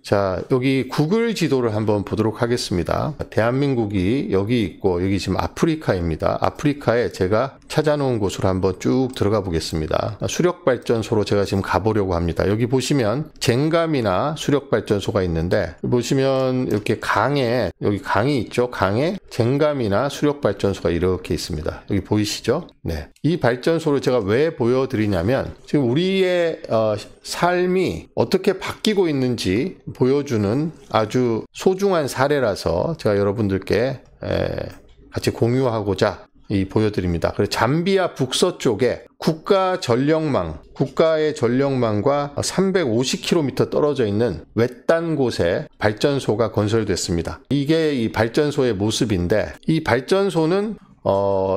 자, 여기 구글 지도를 한번 보도록 하겠습니다. 대한민국이 여기 있고 여기 지금 아프리카입니다. 아프리카에 제가 찾아놓은 곳으로 한번 쭉 들어가 보겠습니다. 수력발전소로 제가 지금 가보려고 합니다. 여기 보시면 젠감이나 수력발전소가 있는데 보시면 이렇게 강에 여기 강이 있죠. 강에 젠감이나 수력발전소가 이렇게 있습니다. 여기 보이시죠? 네. 이 발전소를 제가 왜 보여드리냐면 지금 우리의 삶이 어떻게 바뀌고 있는지 보여주는 아주 소중한 사례라서 제가 여러분들께 같이 공유하고자 보여드립니다. 그래서 잠비아 북서쪽에 국가의 전력망과 350km 떨어져 있는 외딴 곳에 발전소가 건설됐습니다. 이게 이 발전소의 모습인데 이 발전소는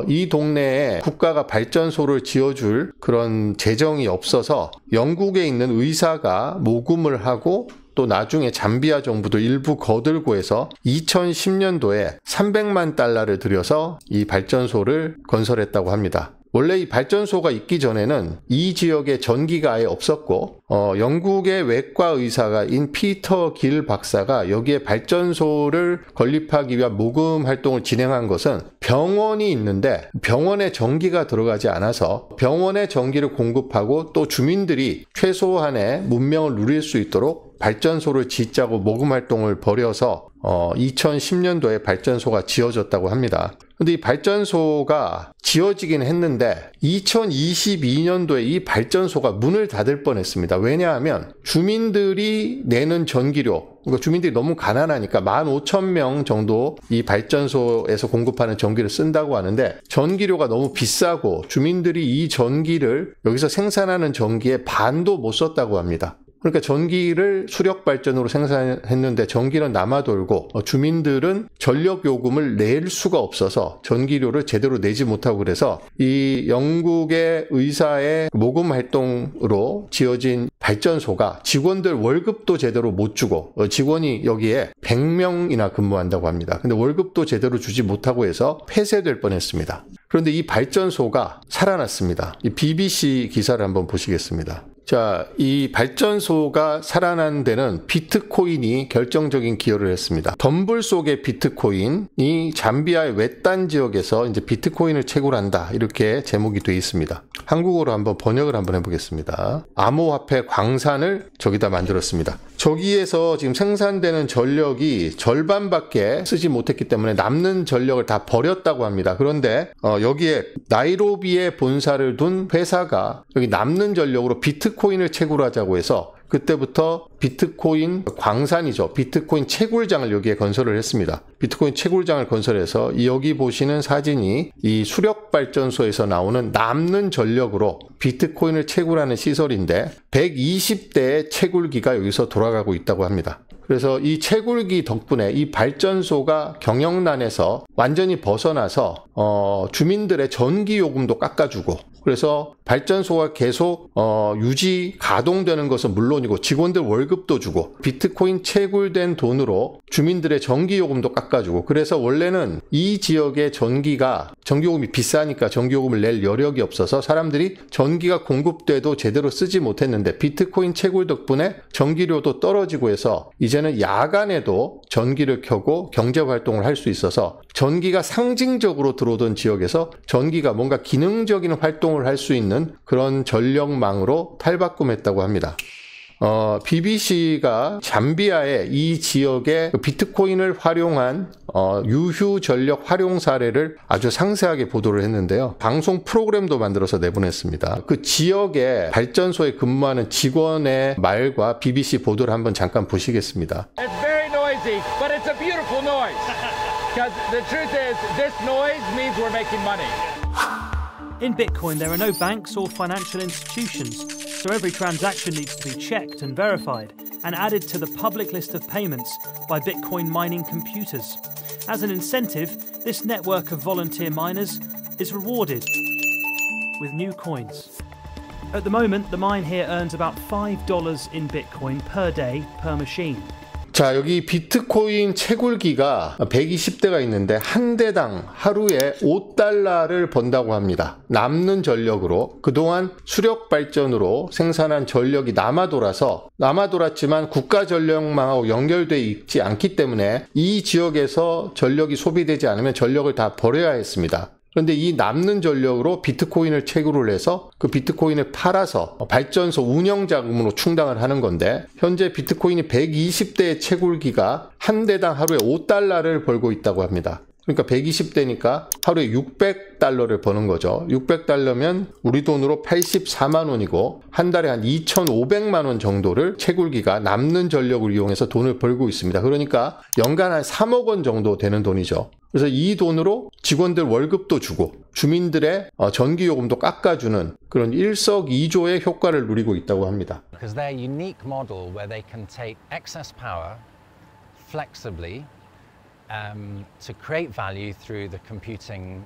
이 동네에 국가가 발전소를 지어줄 그런 재정이 없어서 영국에 있는 의사가 모금을 하고 또 나중에 잠비아 정부도 일부 거들고 해서 2010년도에 300만 달러를 들여서 이 발전소를 건설했다고 합니다. 원래 이 발전소가 있기 전에는 이 지역에 전기가 아예 없었고 영국의 외과 의사가인 피터 길 박사가 여기에 발전소를 건립하기 위한 모금 활동을 진행한 것은 병원이 있는데 병원에 전기가 들어가지 않아서 병원에 전기를 공급하고 또 주민들이 최소한의 문명을 누릴 수 있도록 발전소를 짓자고 모금 활동을 벌여서 2010년도에 발전소가 지어졌다고 합니다. 근데 이 발전소가 지어지긴 했는데 2022년도에 이 발전소가 문을 닫을 뻔했습니다. 왜냐하면 주민들이 내는 전기료, 그러니까 주민들이 너무 가난하니까 15,000명 정도 이 발전소에서 공급하는 전기를 쓴다고 하는데 전기료가 너무 비싸고 주민들이 이 전기를 여기서 생산하는 전기의 반도 못 썼다고 합니다. 그러니까 전기를 수력발전으로 생산했는데 전기는 남아돌고 주민들은 전력요금을 낼 수가 없어서 전기료를 제대로 내지 못하고 그래서 이 영국의 의사의 모금 활동으로 지어진 발전소가 직원들 월급도 제대로 못 주고 직원이 여기에 100명이나 근무한다고 합니다. 근데 월급도 제대로 주지 못하고 해서 폐쇄될 뻔했습니다. 그런데 이 발전소가 살아났습니다. 이 BBC 기사를 한번 보시겠습니다. 자, 이 발전소가 살아난 데는 비트코인이 결정적인 기여를 했습니다. 덤불 속의 비트코인이 잠비아의 외딴 지역에서 이제 비트코인을 채굴한다. 이렇게 제목이 되어 있습니다. 한국어로 한번 번역을 한번 해보겠습니다. 암호화폐 광산을 저기다 만들었습니다. 저기에서 지금 생산되는 전력이 절반밖에 쓰지 못했기 때문에 남는 전력을 다 버렸다고 합니다. 그런데 여기에 나이로비에 본사를 둔 회사가 여기 남는 전력으로 비트코인을 채굴하자고 해서 그때부터 비트코인 광산이죠. 비트코인 채굴장을 여기에 건설을 했습니다. 비트코인 채굴장을 건설해서 여기 보시는 사진이 이 수력발전소에서 나오는 남는 전력으로 비트코인을 채굴하는 시설인데 120대의 채굴기가 여기서 돌아가고 있다고 합니다. 그래서 이 채굴기 덕분에 이 발전소가 경영난에서 완전히 벗어나서 주민들의 전기 요금도 깎아주고 그래서 발전소가 계속 유지 가동되는 것은 물론이고 직원들 월급도 주고 비트코인 채굴된 돈으로 주민들의 전기요금도 깎아주고 그래서 원래는 이 지역의 전기요금이 비싸니까 전기요금을 낼 여력이 없어서 사람들이 전기가 공급돼도 제대로 쓰지 못했는데 비트코인 채굴 덕분에 전기료도 떨어지고 해서 이제는 야간에도 전기를 켜고 경제활동을 할 수 있어서 전기가 상징적으로 들어오던 지역에서 전기가 뭔가 기능적인 활동을 할 수 있는 그런 전력망으로 탈바꿈했다고 합니다. BBC가 잠비아의 이 지역의 비트코인을 활용한 유휴 전력 활용 사례를 아주 상세하게 보도를 했는데요. 방송 프로그램도 만들어서 내보냈습니다. 그 지역의 발전소에 근무하는 직원의 말과 BBC 보도를 한번 잠깐 보시겠습니다. It's very noisy, but it's a beautiful noise. Because the truth is, this noise means we're making money. In Bitcoin, there are no banks or financial institutions, so every transaction needs to be checked and verified and added to the public list of payments by Bitcoin mining computers. As an incentive, this network of volunteer miners is rewarded with new coins. At the moment, the mine here earns about $5 in Bitcoin per day per machine. 자, 여기 비트코인 채굴기가 120대가 있는데 한 대당 하루에 $5를 번다고 합니다. 남는 전력으로 그동안 수력 발전으로 생산한 전력이 남아 돌았지만 국가 전력망하고 연결되어 있지 않기 때문에 이 지역에서 전력이 소비되지 않으면 전력을 다 버려야 했습니다. 그런데 이 남는 전력으로 비트코인을 채굴을 해서 그 비트코인을 팔아서 발전소 운영 자금으로 충당을 하는 건데, 현재 비트코인이 120대의 채굴기가 한 대당 하루에 $5를 벌고 있다고 합니다. 그러니까 120대니까 하루에 $600를 버는 거죠. $600면 우리 돈으로 84만 원이고 한 달에 한 2,500만 원 정도를 채굴기가 남는 전력을 이용해서 돈을 벌고 있습니다. 그러니까 연간 한 3억 원 정도 되는 돈이죠. 그래서 이 돈으로 직원들 월급도 주고 주민들의 전기요금도 깎아주는 그런 일석이조의 효과를 누리고 있다고 합니다. Because their unique model where they can take excess power flexibly to create value through the computing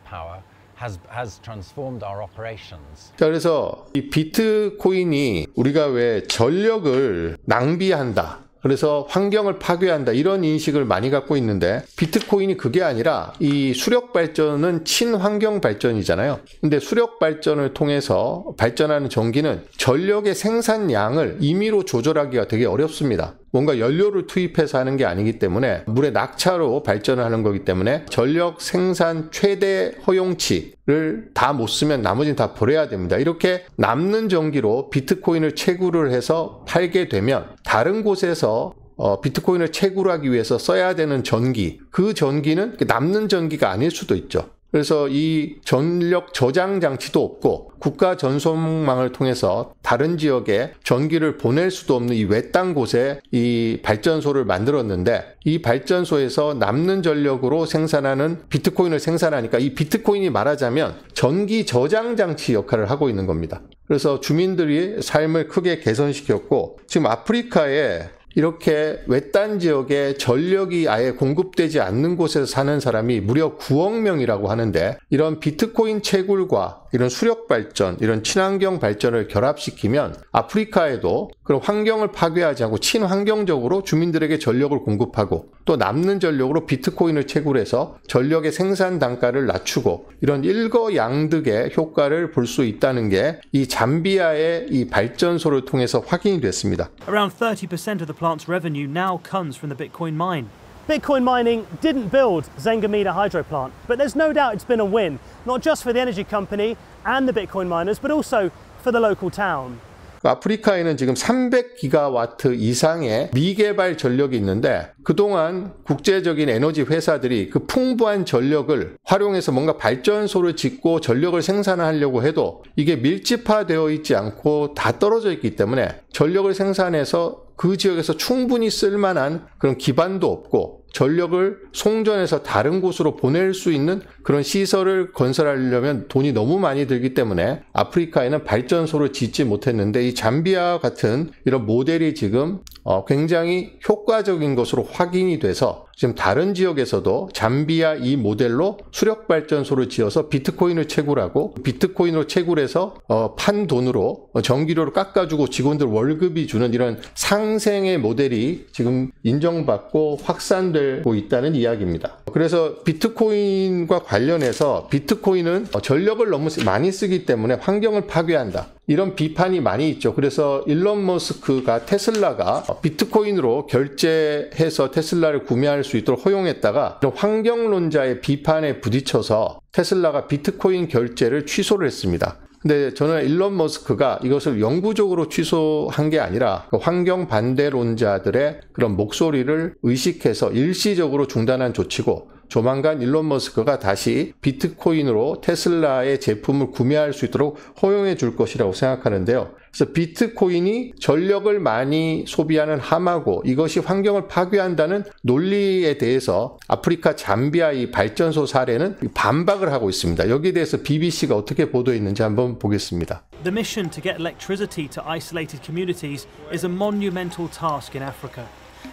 power has transformed our operations. 자, 그래서 이 비트코인이 우리가 왜 전력을 낭비한다, 그래서 환경을 파괴한다, 이런 인식을 많이 갖고 있는데, 비트코인이 그게 아니라 이 수력 발전은 친환경 발전이잖아요. 근데 수력 발전을 통해서 발전하는 전기는 전력의 생산량을 임의로 조절하기가 되게 어렵습니다. 뭔가 연료를 투입해서 하는 게 아니기 때문에 물의 낙차로 발전을 하는 거기 때문에 전력 생산 최대 허용치를 다 못 쓰면 나머지는 다 버려야 됩니다. 이렇게 남는 전기로 비트코인을 채굴을 해서 팔게 되면 다른 곳에서 비트코인을 채굴하기 위해서 써야 되는 전기, 그 전기는 남는 전기가 아닐 수도 있죠. 그래서 이 전력 저장 장치도 없고 국가 전송망을 통해서 다른 지역에 전기를 보낼 수도 없는 이 외딴 곳에 이 발전소를 만들었는데, 이 발전소에서 남는 전력으로 생산하는 비트코인을 생산하니까 이 비트코인이 말하자면 전기 저장 장치 역할을 하고 있는 겁니다. 그래서 주민들이 삶을 크게 개선시켰고, 지금 아프리카에 이렇게 외딴 지역에 전력이 아예 공급되지 않는 곳에서 사는 사람이 무려 9억 명이라고 하는데, 이런 비트코인 채굴과 이런 수력 발전, 이런 친환경 발전을 결합시키면 아프리카에도 그런 환경을 파괴하지 않고 친환경적으로 주민들에게 전력을 공급하고, 또 남는 전력으로 비트코인을 채굴해서 전력의 생산 단가를 낮추고, 이런 일거양득의 효과를 볼 수 있다는 게 이 잠비아의 이 발전소를 통해서 확인이 됐습니다. Around 30% of the plant's revenue now comes from the Bitcoin mine. Bitcoin mining didn't build Zengamida hydro plant, but there's no doubt it's been a win, not just for the energy company and the Bitcoin miners, but also for the local town. 아프리카에는 지금 300기가와트 이상의 미개발 전력이 있는데, 그동안 국제적인 에너지 회사들이 그 풍부한 전력을 활용해서 뭔가 발전소를 짓고 전력을 생산하려고 해도 이게 밀집화되어 있지 않고 다 떨어져 있기 때문에 전력을 생산해서 그 지역에서 충분히 쓸만한 그런 기반도 없고, 전력을 송전해서 다른 곳으로 보낼 수 있는 그런 시설을 건설하려면 돈이 너무 많이 들기 때문에 아프리카에는 발전소를 짓지 못했는데, 이 잠비아 같은 이런 모델이 지금 굉장히 효과적인 것으로 확인이 돼서 지금 다른 지역에서도 잠비아 이 모델로 수력 발전소를 지어서 비트코인을 채굴하고, 비트코인으로 채굴해서 판 돈으로 전기료를 깎아주고 직원들 월급이 주는 이런 상생의 모델이 지금 인정받고 확산되고 있다는 이야기입니다. 그래서 비트코인과 관련해서 비트코인은 전력을 너무 많이 쓰기 때문에 환경을 파괴한다, 이런 비판이 많이 있죠. 그래서 일론 머스크가 테슬라가 비트코인으로 결제해서 테슬라를 구매할 수 있도록 허용했다가 환경론자의 비판에 부딪혀서 테슬라가 비트코인 결제를 취소를 했습니다. 근데 저는 일론 머스크가 이것을 영구적으로 취소한 게 아니라 환경 반대론자들의 그런 목소리를 의식해서 일시적으로 중단한 조치고, 조만간 일론 머스크가 다시 비트코인으로 테슬라의 제품을 구매할 수 있도록 허용해 줄 것이라고 생각하는데요. 그래서 비트코인이 전력을 많이 소비하는 함하고 이것이 환경을 파괴한다는 논리에 대해서 아프리카 잠비아 이 발전소 사례는 반박을 하고 있습니다. 여기에 대해서 BBC가 어떻게 보도했는지 한번 보겠습니다. The mission to get electricity to isolated communities is a monumental task in Africa.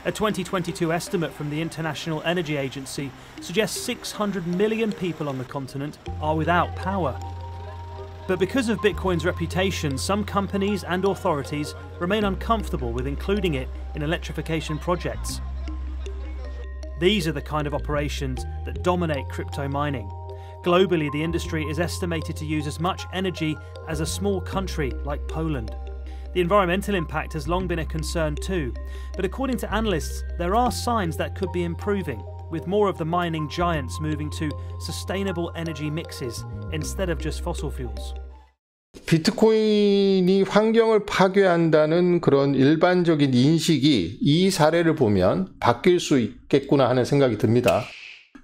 A 2022 estimate from the International Energy Agency suggests 600 million people on the continent are without power. But because of Bitcoin's reputation, some companies and authorities remain uncomfortable with including it in electrification projects. These are the kind of operations that dominate crypto mining. Globally, the industry is estimated to use as much energy as a small country like Poland. The environmental impact has long been a concern too, but according to analysts, there are signs that could be improving, with more of the mining giants moving to sustainable energy mixes instead of just fossil fuels. 비트코인이 환경을 파괴한다는 그런 일반적인 인식이 이 사례를 보면 바뀔 수 있겠구나 하는 생각이 듭니다.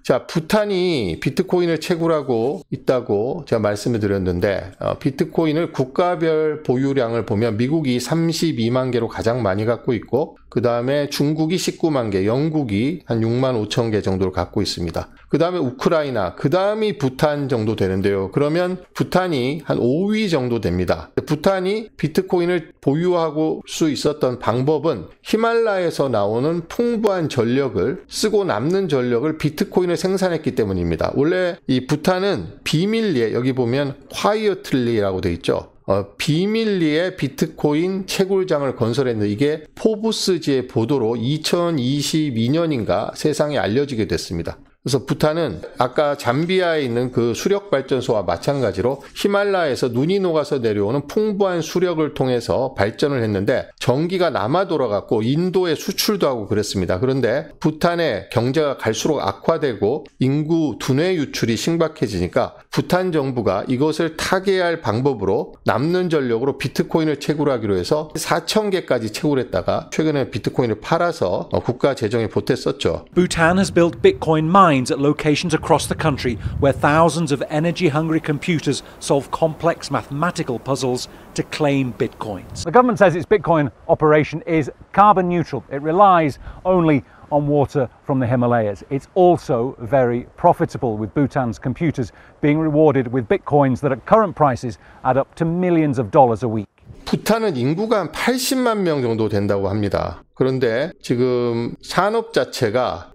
자, 부탄이 비트코인을 채굴하고 있다고 제가 말씀을 드렸는데 비트코인을 국가별 보유량을 보면 미국이 32만 개로 가장 많이 갖고 있고 그 다음에 중국이 19만 개, 영국이 한 6만 5천 개 정도를 갖고 있습니다. 그 다음에 우크라이나, 그 다음이 부탄 정도 되는데요. 그러면 부탄이 한 5위 정도 됩니다. 부탄이 비트코인을 보유하고 수 있었던 방법은 히말라야에서 나오는 풍부한 전력을 쓰고 남는 전력을 비트코인을 생산했기 때문입니다. 원래 이 부탄은 비밀리에 여기 보면 콰이어틀리라고 되어 있죠. 비밀리에 비트코인 채굴장을 건설했는데 이게 포브스지의 보도로 2022년인가 세상에 알려지게 됐습니다. 그래서 부탄은 아까 잠비아에 있는 그 수력발전소와 마찬가지로 히말라야에서 눈이 녹아서 내려오는 풍부한 수력을 통해서 발전을 했는데 전기가 남아 돌아갔고 인도에 수출도 하고 그랬습니다. 그런데 부탄의 경제가 갈수록 악화되고 인구 두뇌 유출이 심각해지니까 부탄 정부가 이것을 타개할 방법으로 남는 전력으로 비트코인을 채굴하기로 해서 4,000개까지 채굴했다가 최근에 비트코인을 팔아서 국가 재정에 보탰었죠. Bhutan has built Bitcoin mines at locations across the country where thousands of energy-hungry computers solve complex mathematical puzzles to claim Bitcoins. The government says its Bitcoin operation is carbon neutral. It relies only on water from the Himalayas. It's also very profitable, with Bhutan's computers being rewarded with Bitcoins that at current prices add up to millions of dollars a week. 부탄은 인구가 한 80만 명 정도 된다고 합니다. 그런데 지금 산업 자체가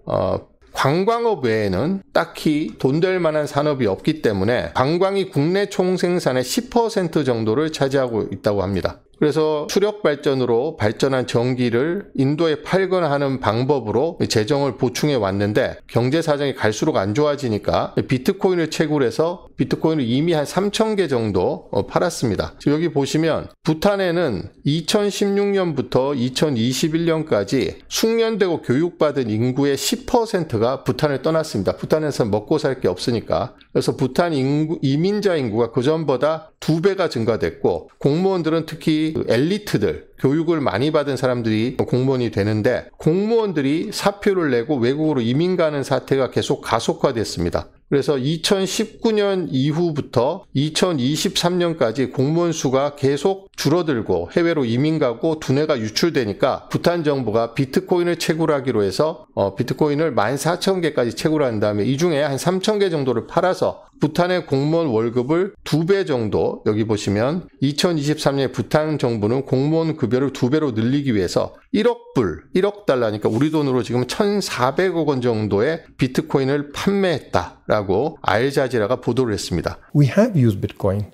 관광업 외에는 딱히 돈 될 만한 산업이 없기 때문에 관광이 국내 총생산의 10% 정도를 차지하고 있다고 합니다. 그래서 수력 발전으로 발전한 전기를 인도에 팔거나 하는 방법으로 재정을 보충해 왔는데 경제 사정이 갈수록 안 좋아지니까 비트코인을 채굴해서 비트코인을 이미 한 3,000개 정도 팔았습니다. 여기 보시면 부탄에는 2016년부터 2021년까지 숙련되고 교육받은 인구의 10%가 부탄을 떠났습니다. 부탄에서 먹고 살 게 없으니까. 그래서 부탄 이민자 인구가 그전보다 2배가 증가됐고 공무원들은 특히 엘리트들, 교육을 많이 받은 사람들이 공무원이 되는데 공무원들이 사표를 내고 외국으로 이민 가는 사태가 계속 가속화됐습니다. 그래서 2019년 이후부터 2023년까지 공무원 수가 계속 줄어들고 해외로 이민 가고 두뇌가 유출되니까 부탄 정부가 비트코인을 채굴하기로 해서 비트코인을 14,000개까지 채굴한 다음에 이 중에 한 3,000개 정도를 팔아서 부탄의 공무원 월급을 2배 정도, 여기 보시면 2023년에 부탄 정부는 공무원 급여를 2배로 늘리기 위해서 1억 달러니까 우리 돈으로 지금 1,400억 원 정도의 비트코인을 판매했다라고 알자지라가 보도를 했습니다. We have used Bitcoin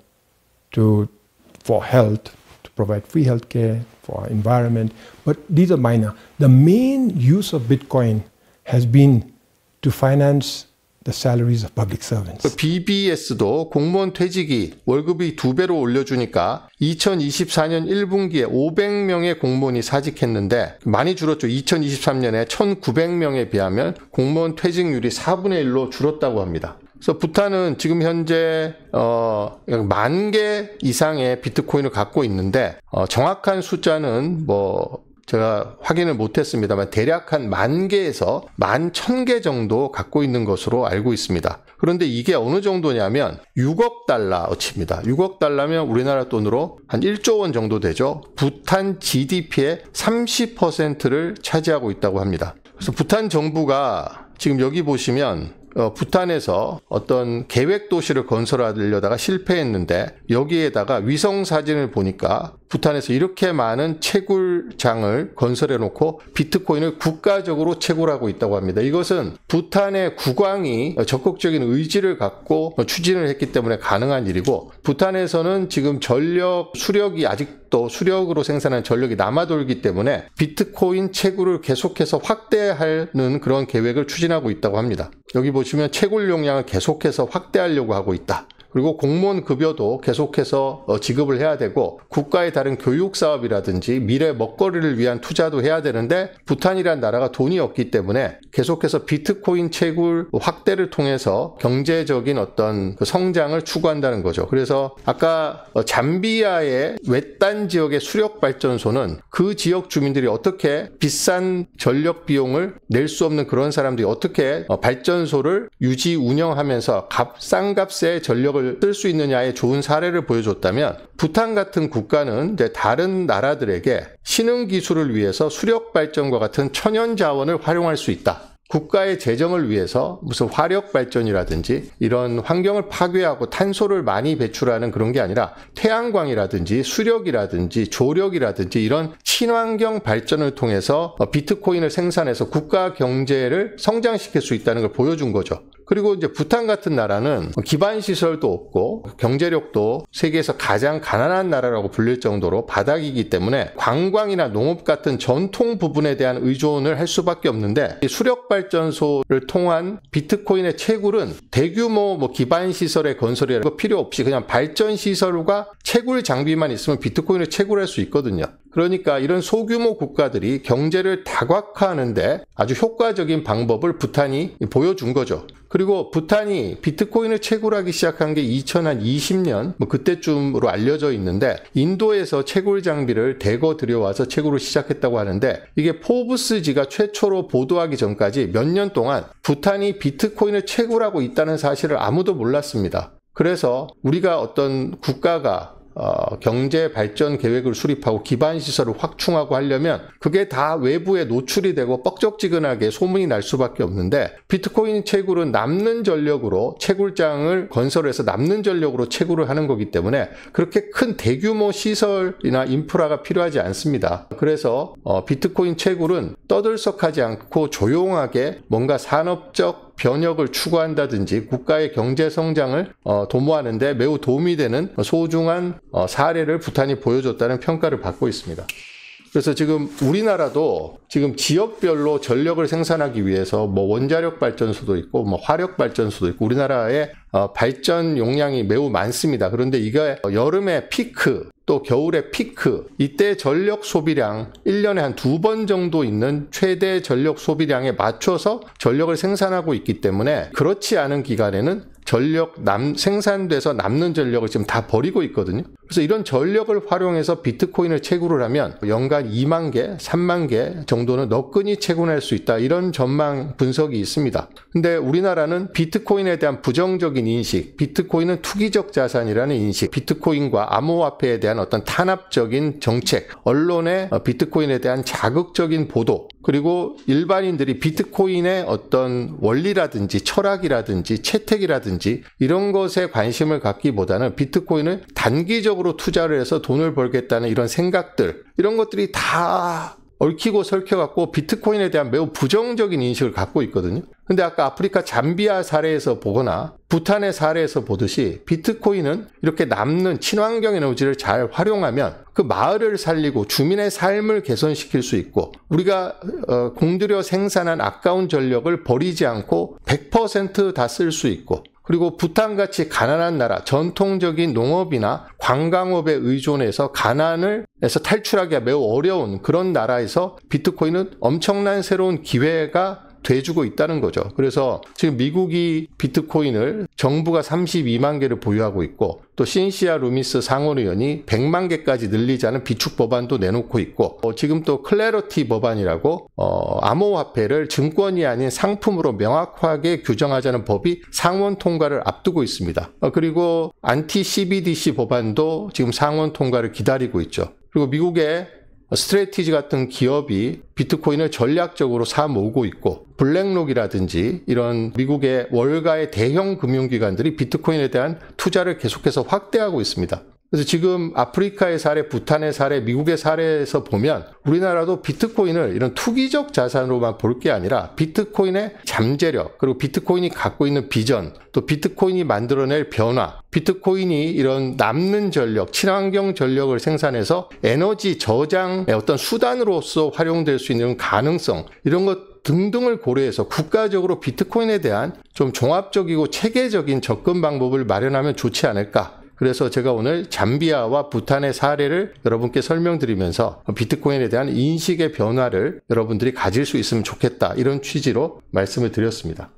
for health, to provide free healthcare, for environment, but these are minor. The main use of Bitcoin has been to finance the salaries of public servants. BBS도 공무원 퇴직이 월급이 2배로 올려주니까 2024년 1분기에 500명의 공무원이 사직했는데 많이 줄었죠. 2023년에 1,900명에 비하면 공무원 퇴직률이 4분의 1로 줄었다고 합니다. 그래서 부탄은 지금 현재 10,000개 이상의 비트코인을 갖고 있는데 정확한 숫자는 제가 확인을 못했습니다만 대략 한 10,000개에서 11,000개 정도 갖고 있는 것으로 알고 있습니다. 그런데 이게 어느 정도냐면 6억 달러어치입니다. 6억 달러면 우리나라 돈으로 한 1조 원 정도 되죠. 부탄 GDP의 30%를 차지하고 있다고 합니다. 그래서 부탄 정부가 지금 여기 보시면 부탄에서 어떤 계획 도시를 건설하려다가 실패했는데 여기에다가 위성 사진을 보니까 부탄에서 이렇게 많은 채굴장을 건설해 놓고 비트코인을 국가적으로 채굴하고 있다고 합니다. 이것은 부탄의 국왕이 적극적인 의지를 갖고 추진을 했기 때문에 가능한 일이고, 부탄에서는 지금 전력 수력이 아직도 수력으로 생산한 전력이 남아돌기 때문에 비트코인 채굴을 계속해서 확대하는 그런 계획을 추진하고 있다고 합니다. 여기 보시면 채굴 용량을 계속해서 확대하려고 하고 있다. 그리고 공무원 급여도 계속해서 지급을 해야 되고, 국가의 다른 교육 사업이라든지 미래 먹거리를 위한 투자도 해야 되는데 부탄이란 나라가 돈이 없기 때문에 계속해서 비트코인 채굴 확대를 통해서 경제적인 어떤 그 성장을 추구한다는 거죠. 그래서 아까 잠비아의 외딴 지역의 수력 발전소는 그 지역 주민들이 어떻게 비싼 전력 비용을 낼 수 없는 그런 사람들이 어떻게 발전소를 유지 운영하면서 싼 값의 전력을 쓸 수 있느냐의 좋은 사례를 보여줬다면, 부탄 같은 국가는 이제 다른 나라들에게 신흥 기술을 위해서 수력 발전과 같은 천연 자원을 활용할 수 있다. 국가의 재정을 위해서 무슨 화력 발전이라든지 이런 환경을 파괴하고 탄소를 많이 배출하는 그런 게 아니라 태양광이라든지 수력이라든지 조력이라든지 이런 친환경 발전을 통해서 비트코인을 생산해서 국가 경제를 성장시킬 수 있다는 걸 보여준 거죠. 그리고 이제 부탄 같은 나라는 기반 시설도 없고 경제력도 세계에서 가장 가난한 나라라고 불릴 정도로 바닥이기 때문에 관광이나 농업 같은 전통 부분에 대한 의존을 할 수밖에 없는데, 이 수력 발전소를 통한 비트코인의 채굴은 대규모 기반 시설의 건설이 필요 없이 그냥 발전 시설과 채굴 장비만 있으면 비트코인을 채굴할 수 있거든요. 그러니까 이런 소규모 국가들이 경제를 다각화하는데 아주 효과적인 방법을 부탄이 보여준 거죠. 그리고 부탄이 비트코인을 채굴하기 시작한 게 2020년 그때쯤으로 알려져 있는데, 인도에서 채굴 장비를 대거 들여와서 채굴을 시작했다고 하는데, 이게 포브스지가 최초로 보도하기 전까지 몇 년 동안 부탄이 비트코인을 채굴하고 있다는 사실을 아무도 몰랐습니다. 그래서 우리가 어떤 국가가 경제 발전 계획을 수립하고 기반 시설을 확충하고 하려면 그게 다 외부에 노출이 되고 뻑적지근하게 소문이 날 수밖에 없는데, 비트코인 채굴은 남는 전력으로 채굴장을 건설해서 남는 전력으로 채굴을 하는 거기 때문에 그렇게 큰 대규모 시설이나 인프라가 필요하지 않습니다. 그래서 비트코인 채굴은 떠들썩하지 않고 조용하게 뭔가 산업적 변혁을 추구한다든지 국가의 경제 성장을 도모하는 데 매우 도움이 되는 소중한 사례를 부탄이 보여줬다는 평가를 받고 있습니다. 그래서 지금 우리나라도 지금 지역별로 전력을 생산하기 위해서 원자력 발전소도 있고 화력 발전소도 있고 우리나라의 발전 용량이 매우 많습니다. 그런데 이게 여름에 피크 또 겨울에 피크, 이때 전력 소비량 1년에 한 2번 정도 있는 최대 전력 소비량에 맞춰서 전력을 생산하고 있기 때문에 그렇지 않은 기간에는 생산돼서 남는 전력을 지금 다 버리고 있거든요. 그래서 이런 전력을 활용해서 비트코인을 채굴을 하면 연간 2만 개, 3만 개 정도는 너끈히 채굴할 수 있다. 이런 전망 분석이 있습니다. 근데 우리나라는 비트코인에 대한 부정적인 인식, 비트코인은 투기적 자산이라는 인식, 비트코인과 암호화폐에 대한 어떤 탄압적인 정책, 언론의 비트코인에 대한 자극적인 보도, 그리고 일반인들이 비트코인의 어떤 원리라든지 철학이라든지 채택이라든지 이런 것에 관심을 갖기보다는 비트코인을 단기적으로 투자를 해서 돈을 벌겠다는 이런 생각들, 이런 것들이 다 얽히고 설켜갖고 비트코인에 대한 매우 부정적인 인식을 갖고 있거든요. 근데 아까 아프리카 잠비아 사례에서 보거나 부탄의 사례에서 보듯이 비트코인은 이렇게 남는 친환경 에너지를 잘 활용하면 그 마을을 살리고 주민의 삶을 개선시킬 수 있고, 우리가 공들여 생산한 아까운 전력을 버리지 않고 100% 다 쓸 수 있고, 그리고 부탄같이 가난한 나라, 전통적인 농업이나 관광업에 의존해서 가난에서 탈출하기가 매우 어려운 그런 나라에서 비트코인은 엄청난 새로운 기회가 돼주고 있다는 거죠. 그래서 지금 미국이 비트코인을 정부가 32만 개를 보유하고 있고, 또 신시아 루미스 상원의원이 100만 개까지 늘리자는 비축 법안도 내놓고 있고, 지금 또 클래러티 법안이라고 암호화폐를 증권이 아닌 상품으로 명확하게 규정하자는 법이 상원 통과를 앞두고 있습니다. 그리고 안티 CBDC 법안도 지금 상원 통과를 기다리고 있죠. 그리고 미국의 스트레티지 같은 기업이 비트코인을 전략적으로 사 모으고 있고, 블랙록이라든지 이런 미국의 월가의 대형 금융기관들이 비트코인에 대한 투자를 계속해서 확대하고 있습니다. 그래서 지금 아프리카의 사례, 부탄의 사례, 미국의 사례에서 보면 우리나라도 비트코인을 이런 투기적 자산으로만 볼 게 아니라 비트코인의 잠재력, 그리고 비트코인이 갖고 있는 비전, 또 비트코인이 만들어낼 변화, 비트코인이 이런 남는 전력, 친환경 전력을 생산해서 에너지 저장의 어떤 수단으로서 활용될 수 있는 가능성, 이런 것 등등을 고려해서 국가적으로 비트코인에 대한 좀 종합적이고 체계적인 접근 방법을 마련하면 좋지 않을까. 그래서 제가 오늘 잠비아와 부탄의 사례를 여러분께 설명드리면서 비트코인에 대한 인식의 변화를 여러분들이 가질 수 있으면 좋겠다, 이런 취지로 말씀을 드렸습니다.